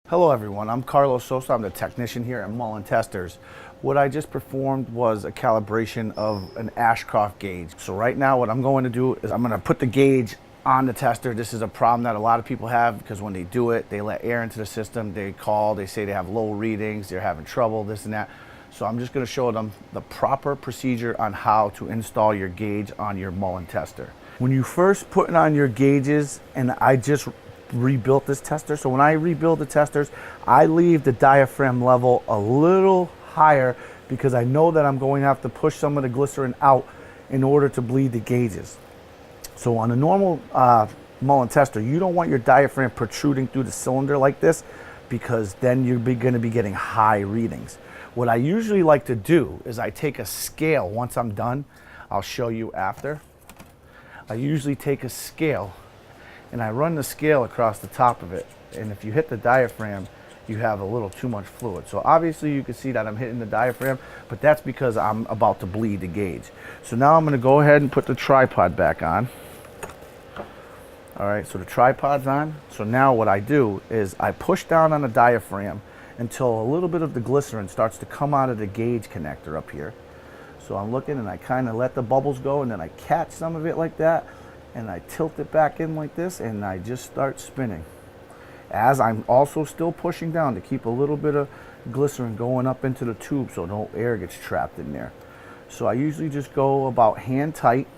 Hello everyone, I'm Carlos Sosa. I'm the technician here at Mullen Testers. What I just performed was a calibration of an Ashcroft gauge. So right now what I'm going to do is I'm going to put the gauge on the tester. This is a problem that a lot of people have because when they do it, they let air into the system, they call, they say they have low readings, they're having trouble, this and that. So I'm just going to show them the proper procedure on how to install your gauge on your Mullen tester. When you first put it on your gauges, and I just rebuilt this tester. So when I rebuild the testers, I leave the diaphragm level a little higher because I know that I'm going to have to push some of the glycerin out in order to bleed the gauges. So on a normal Mullen tester, you don't want your diaphragm protruding through the cylinder like this because then you're going to be getting high readings. What I usually like to do is I take a scale. Once I'm done, I'll show you after. I usually take a scale and I run the scale across the top of it, and if you hit the diaphragm, you have a little too much fluid. So obviously you can see that I'm hitting the diaphragm, but that's because I'm about to bleed the gauge. So now I'm going to go ahead and put the tripod back on. All right, so the tripod's on. So now what I do is I push down on the diaphragm until a little bit of the glycerin starts to come out of the gauge connector up here. So I'm looking and I kind of let the bubbles go, and then I catch some of it like that, and I tilt it back in like this, and I just start spinning. As I'm also still pushing down to keep a little bit of glycerin going up into the tube so no air gets trapped in there. So I usually just go about hand tight.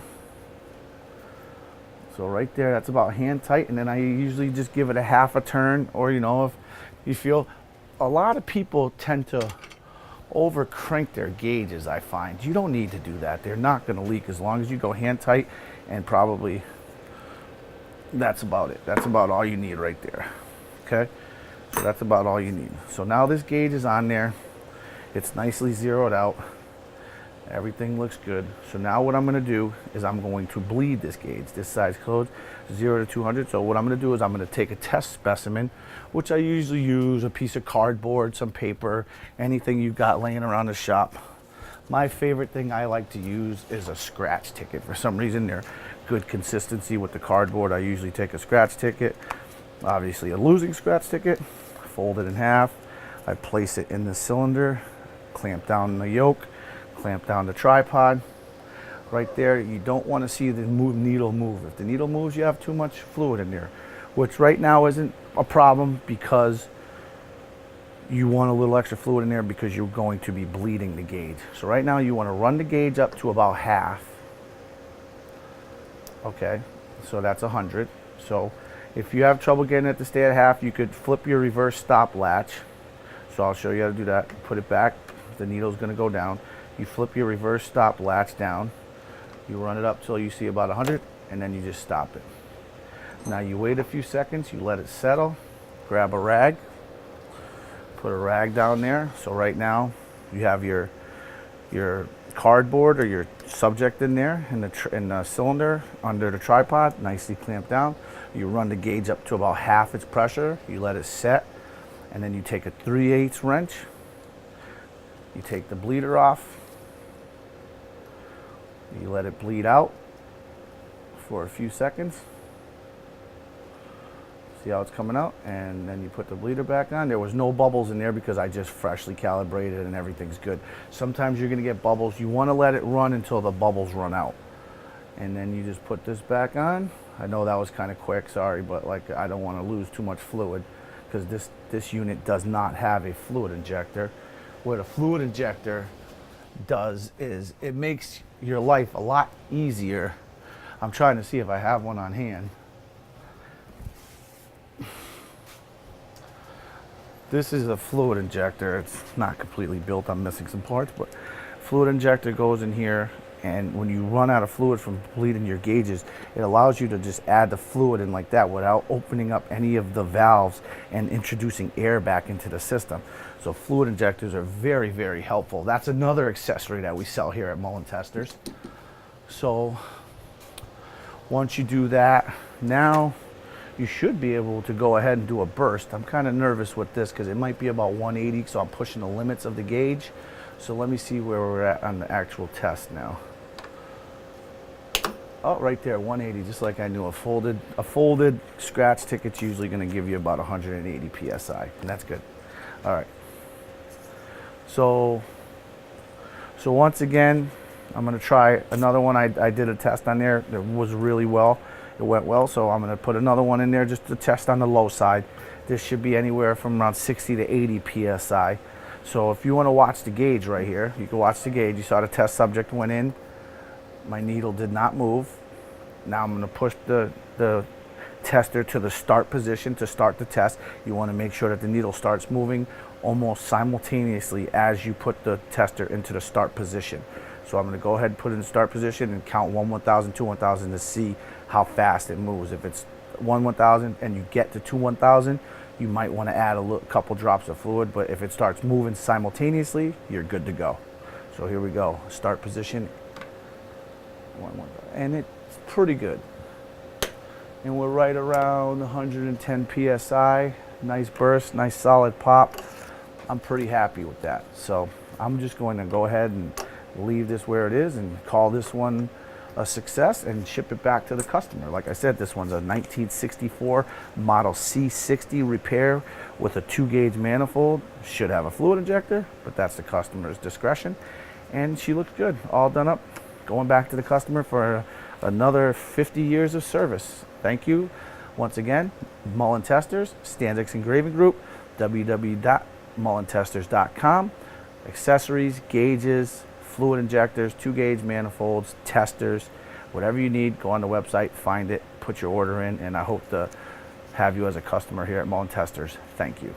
So right there, that's about hand tight, and then I usually just give it a half a turn, or if you feel, a lot of people tend to over crank their gauges. I find you don't need to do that. They're not going to leak as long as you go hand tight, and probably that's about it. That's about all you need right there. Okay, so that's about all you need. So now this gauge is on there, it's nicely zeroed out, everything looks good. So now what I'm going to do is I'm going to bleed this gauge. This size code 0 to 200. So what I'm going to do is I'm going to take a test specimen, which I usually use a piece of cardboard, some paper, anything you've got laying around the shop. My favorite thing I like to use is a scratch ticket. For some reason, they're good consistency with the cardboard. I usually take a scratch ticket, obviously a losing scratch ticket, fold it in half. I place it in the cylinder, clamp down the yoke, clamp down the tripod. Right there, you don't want to see the needle move. If the needle moves, you have too much fluid in there, which right now isn't a problem because you want a little extra fluid in there because you're going to be bleeding the gauge. So right now you want to run the gauge up to about half. Okay, so that's 100. So if you have trouble getting it to stay at half, you could flip your reverse stop latch. So I'll show you how to do that. Put it back, the needle's going to go down. You flip your reverse stop latch down. You run it up till you see about 100, and then you just stop it. Now you wait a few seconds, you let it settle, grab a rag, put a rag down there. So right now you have your cardboard or your subject in there in the cylinder under the tripod, nicely clamped down. You run the gauge up to about half its pressure, you let it set, and then you take a 3/8 wrench, you take the bleeder off, you let it bleed out for a few seconds. See how it's coming out, and then you put the bleeder back on. There was no bubbles in there because I just freshly calibrated and everything's good. Sometimes you're going to get bubbles. You want to let it run until the bubbles run out, and then you just put this back on. I know that was kind of quick, sorry, but like I don't want to lose too much fluid because this unit does not have a fluid injector. What a fluid injector does is it makes your life a lot easier. I'm trying to see if I have one on hand. This is a fluid injector. It's not completely built. I'm missing some parts, but fluid injector goes in here, and when you run out of fluid from bleeding your gauges, it allows you to just add the fluid in like that without opening up any of the valves and introducing air back into the system. So fluid injectors are very, very helpful. That's another accessory that we sell here at Mullen Testers. So once you do that, now you should be able to go ahead and do a burst. I'm kind of nervous with this because it might be about 180, so I'm pushing the limits of the gauge. So let me see where we're at on the actual test now. Oh, right there, 180, just like I knew. A folded scratch ticket's usually going to give you about 180 psi, and that's good. All right. So once again, I'm going to try another one. I did a test on there. It was really well. It went well, so I'm going to put another one in there just to test on the low side. This should be anywhere from around 60 to 80 psi. So if you want to watch the gauge right here, you can watch the gauge. You saw the test subject went in. My needle did not move. Now I'm going to push the tester to the start position to start the test. You want to make sure that the needle starts moving almost simultaneously as you put the tester into the start position. So I'm going to go ahead and put it in the start position and count 1 1000, 2 1000 to see how fast it moves. If it's 1 1000 and you get to 2 1000, you might want to add a couple drops of fluid, but if it starts moving simultaneously, you're good to go. So here we go, start position, and it's pretty good. And we're right around 110 psi, nice burst, nice solid pop. I'm pretty happy with that. So I'm just going to go ahead and leave this where it is and call this one a success and ship it back to the customer. Like I said, this one's a 1964 model C60 repair with a 2-gauge manifold. Should have a fluid injector, but that's the customer's discretion. And she looks good, all done up. Going back to the customer for another 50 years of service. Thank you once again. Mullen Testers, Standex Engraving Group, www.mullentesters.com. Accessories, gauges, fluid injectors, 2-gauge manifolds, testers, whatever you need, go on the website, find it, put your order in, and I hope to have you as a customer here at Mullen Testers. Thank you.